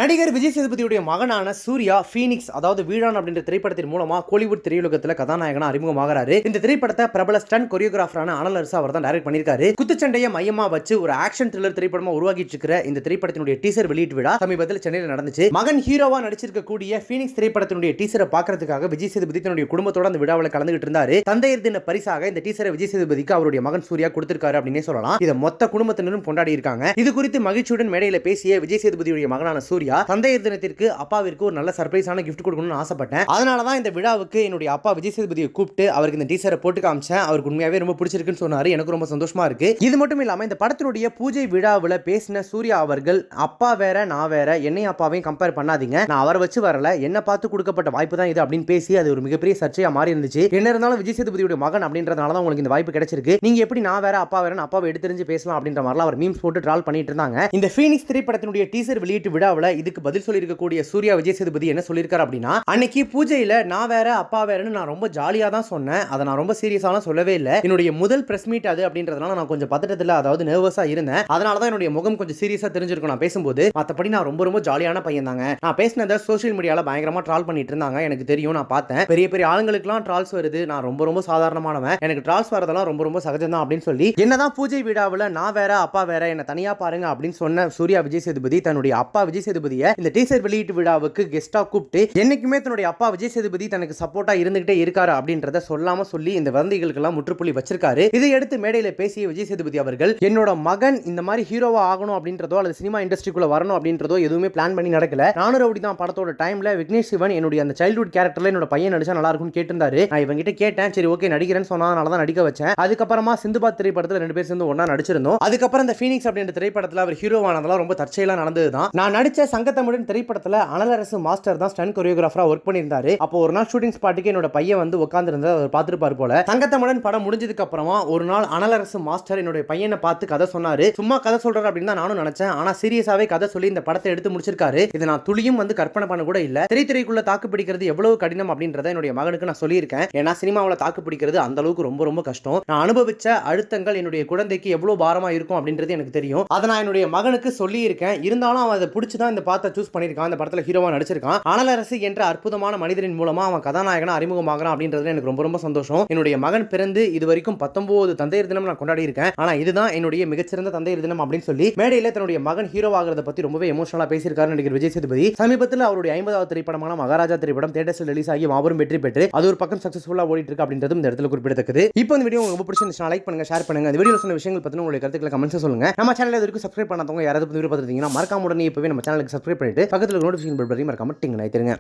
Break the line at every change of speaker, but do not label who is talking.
நடிகர் விஜய் சேதுபதியுடைய மகனான சூர்யா ஃபீனிக்ஸ் அதாவது வீழான் அப்படின்ற திரைப்படத்தின் மூலமா கோலிவுட் திரையுலகத்தில் கதாநாயகனா அறிமுகமாகிறாரு. இந்த திரைப்படத்தை பிரபல ஸ்டன்ட் கொரியோகிராஃபரான அனல் அரசு அவர் தான் டைரக்ட் பண்ணியிருக்காரு. குத்துச்சண்டையை மையமா வச்சு ஒரு ஆக்ஷன் த்ரில்லர் திரைப்படமா உருவாக்கிட்டு இருக்கிற இந்த திரைப்படத்தினுடைய டீசர் வெளியீட்டு விழா சமீபத்தில் சென்னையில் நடந்துச்சு. மகன் ஹீரோவா நடிச்சிருக்கக்கூடிய ஃபீனிக்ஸ் திரைப்படத்தினுடைய டீசரை பார்க்கறதுக்காக விஜய் சேதுபதி தன்னுடைய குடும்பத்தோட அந்த விழாவில் கலந்துகிட்டு இருந்தாரு. தந்தையர் தின பரிசாக இந்த டீசரை விஜய் சேதுபதிக்கு அவருடைய மகன் சூர்யா கொடுத்திருக்காரு அப்படின்னே சொல்லலாம். இதை மொத்த குடும்பத்தினரும் கொண்டாடி இருக்காங்க. இது குறித்து மகிழ்ச்சியுடன் மேடையில் பேசிய விஜய் சேதுபதியுடைய மகனான சூர்யா, தந்தையர் தினத்திற்கு அப்பாவிற்கு ஒரு நல்ல சர்ப்ரைஸான கிஃப்ட் கொடுக்கணும்னு ஆசைப்பட்டேன். அதனால தான் இந்த விழாவுக்கு என்னுடைய அப்பா விஜய் சேதுபதியை கூப்பிட்டு அவருக்கு இந்த டீசரை போட்டு காமிச்சேன். அவருக்கு உண்மையாவே ரொம்ப பிடிச்சிருக்குன்னு சொன்னாரு. எனக்கு ரொம்ப சந்தோஷமா இருக்கு. இது மட்டும் இல்லாம இந்த படத்தினுடைய பூஜை விழாவில் பேசின சூர்யா அவர்கள், அப்பா வேற நான் வேற, என்னையும் அப்பாவையும் கம்பேர் பண்ணாதீங்க, நான் அவரை வச்சு வரல, என்ன பார்த்து கொடுக்கப்பட்ட வாய்ப்பு தான் இது அப்படின்னு பேசி அது ஒரு மிகப்பெரிய சர்ச்சையா மாறி இருந்துச்சு. என்ன இருந்தாலும் விஜய் சேதுபதியுடைய மகன் அப்படின்றதுனால தான் உங்களுக்கு இந்த வாய்ப்பு கிடைச்சிருக்கு. நீங்க எப்படி நான் வேற அப்பா வேற அப்பாவை எடுத்துரிஞ்சு பேசலாம் அப்படின்ற மாதிரிலாம் அவர் மீம்ஸ் போட்டு ட்ரால் பண்ணிட்டு இருந்தாங்க. இந்த ஃபீனிக்ஸ் திரைப்படத்தினுடைய டீசர் வெளியீட்டு விழாவில் இதுக்கு பதில் சொல்லியிருக்கக்கூடிய சூர்யா விஜய் சேதுபதி என்ன சொல்லியிருக்காரு அப்படின்னா, அன்னைக்கு பூஜையில நான் வேற அப்பா வேறன்னு நான் ரொம்ப ஜாலியா தான் சொன்னேன். அதை நான் ரொம்ப சீரியஸாலாம் சொல்லவே இல்லை. என்னுடைய முதல் பிரஸ் மீட் அது அப்படின்றதுனால நான் கொஞ்சம் பதட்டத்தில் அதாவது நர்வஸா இருந்தேன். அதனால தான் என்னுடைய முகம் கொஞ்சம் சீரியஸா தெரிஞ்சிருக்கும் நான் பேசும்போது. மற்றபடி நான் ரொம்ப ரொம்ப ஜாலியான பையன் தாங்க. நான் பேசினதை சோஷியல் மீடியால பயங்கரமா ட்ரால் பண்ணிட்டு இருந்தாங்க. எனக்கு தெரியும், நான் பார்த்தேன். பெரிய பெரிய ஆளுங்களுக்குலாம் ட்ரால்ஸ் வருது. நான் ரொம்ப ரொம்ப சாதாரணமானவன். எனக்கு ட்ரால்ஸ் வரதெல்லாம் ரொம்ப ரொம்ப சகஜம் தான் அப்படின்னு சொல்லி, என்னதான் பூஜை விழாவில் நான் வேற அப்பா வேற என்ன தனியா பாருங்க அப்படின்னு சொன்ன சூர்யா விஜய் சேதுபதி தன்னுடைய அப்பா விஜய் சேதுபதியை இந்த டீசர் வெளியீட்டு விழாவுக்கு கெஸ்டா கூப்பிட்டு என்னைக்குமே தன்னுடைய அப்பா விஜய் சேதுபதி தனக்கு சப்போர்ட்டா இருந்துகிட்டே இருக்காரு அப்படின்றத சொல்லாம சொல்லி இந்த வதந்திகளுக்கெல்லாம் முற்றுப்புள்ளி வச்சிருக்காரு. இதை எடுத்து மேடையில பேசிய விஜய் சேதுபதி அவர்கள், என்னோட மகன் இந்த மாதிரி ஹீரோவா ஆகணும் அப்படின்றதோ அல்லது சினிமா இண்டஸ்ட்ரிக்குள்ள வரணும் அப்படின்றதோ எதுவுமே பிளான் பண்ணி நடக்கல. நானூறு ரவுடி தான் படத்தோட டைம்ல விக்னேஷ் சிவன் என்னுடைய அந்த சைல்ட்ஹுட் கேரக்டர்ல என்னோட பையன் நடிச்சா நல்லா இருக்கும்னு கேட்டிருந்தாரு. நான் இவங்கிட்ட கேட்டேன், சரி ஓகே நடிக்கிறேன்னு சொன்னதால தான் நடிக்க வச்சேன். அதுக்கப்புறமா சிந்துபாத் திரைப்படத்தில் 2 பேர் சேர்ந்து ஒண்ணா நடிச்சிருந்தோம். அதுக்கப்புறம் இந்த ஃபீனிக்ஸ் அப்படின்ற திரைப்படத்தில் அவர் ஹீரோவானதெல்லாம் ரொம்ப தற்செயலா நடந்ததுதான். நான் நடிச்ச சங்கத்தமிழன் திரைப்படத்தில் அனலரசு மாஸ்டர் தான் ஸ்டன்ட் கொரியோகிராஃபரா ஒர்க் பண்ணியிருந்தாரு. அப்போ ஒரு நாள் ஷூட்டிங் ஸ்பாட்டுக்கு என்னோட பையன் வந்து உட்கார்ந்திருந்ததை அவர் பார்த்திருப்பாரு போல. சங்கத்தமிழன் படம் முடிஞ்சதுக்கு அப்புறமா ஒரு நாள் அனலரசு மாஸ்டர் என்னோட பையனை பார்த்து கதை சொன்னாரு. சும்மா கதை சொல்றாரு அப்படின்னு தான் நானும் நினைச்சேன். ஆனா சீரியஸாவே கதை சொல்லி இந்த படத்தை எடுத்து முடிச்சிருக்காரு. இதை நான் துளியும் வந்து கற்பனை பண்ண கூட இல்ல. திரைத்துறைக்குள்ள தாக்கு பிடிக்கிறது எவ்வளவு கடினம் அப்படின்றத என்னுடைய மகனுக்கு நான் சொல்லியிருக்கேன். ஏன்னா சினிமாவில் தாக்கு பிடிக்கிறது அந்த அளவுக்கு ரொம்ப ரொம்ப கஷ்டம். நான் அனுபவிச்ச அழுத்தங்கள் என்னுடைய குழந்தைக்கு எவ்வளவு பாரமா இருக்கும் அப்படின்றது எனக்கு தெரியும். அதை நான் என்னுடைய மகனுக்கு சொல்லி இருக்கேன். இருந்தாலும் அவன் அதை பிடிச்சுதான் இந்த படத்தை சூஸ் பண்ணிருக்கான். இந்த படத்துல ஹீரோவா நடிச்சிருக்கான். அனலரசு என்ற அற்புதமான மனிதரின் மூலமா அவன் கதாநாயகனா அறிமுகமாகறான் அப்படின்றதுல எனக்கு ரொம்ப ரொம்ப சந்தோஷம். என்னுடைய மகன் பிறந்து இது வரைக்கும் 19 தந்தையர் தினம் நான் கொண்டாடி இருக்கேன். ஆனா இதுதான் என்னுடைய மிகச்சிறந்த தந்தையர் தினம் அப்படின்னு சொல்லி மேடையில தன்னுடைய மகன் ஹீரோவாகிறத பத்தி ரொம்பவே எமோஷனலா பேசியிருக்காரு நடிகர் விஜய் சேதுபதி. சமீபத்தில் அவருடைய 50வது திரைப்படமான மகாராஜா திரைப்படம் தியேட்டர்ஸ்ல ரிலீஸ் ஆகி மாபெரும் வெற்றி பெற்று அது ஒரு பக்கம் சக்சஸ்ஃபுல்லா ஓடிட்டு இருக்கு அப்படின்றதும் இந்த இடத்துல குறிப்பிடத்தக்கது. இப்போ இந்த வீடியோ உங்களுக்கு பிடிச்சிருந்துச்சுனா லைக் பண்ணுங்க, ஷேர் பண்ணுங்க. இந்த வீடியோல சொன்ன விஷயங்கள் பத்தின உங்களுடைய கருத்துக்களை கமெண்ட்ஸ் சொல்லுங்க. நம்ம சேனலை இதுவரைக்கும் சப்ஸ்கிரைப் பண்ணாதவங்க யாராவது வீடியோ பார்த்துட்டீங்கன்னா மறக்காம உடனே இப்பவே நம்ம சேனலுக்கு சப்ஸ்கிரைப் பண்ணிட்டு பக்கத்துல நோட்டிஃபிகேஷன் பெல் பட்டனை மறக்காம டிங் நைத்திருங்க.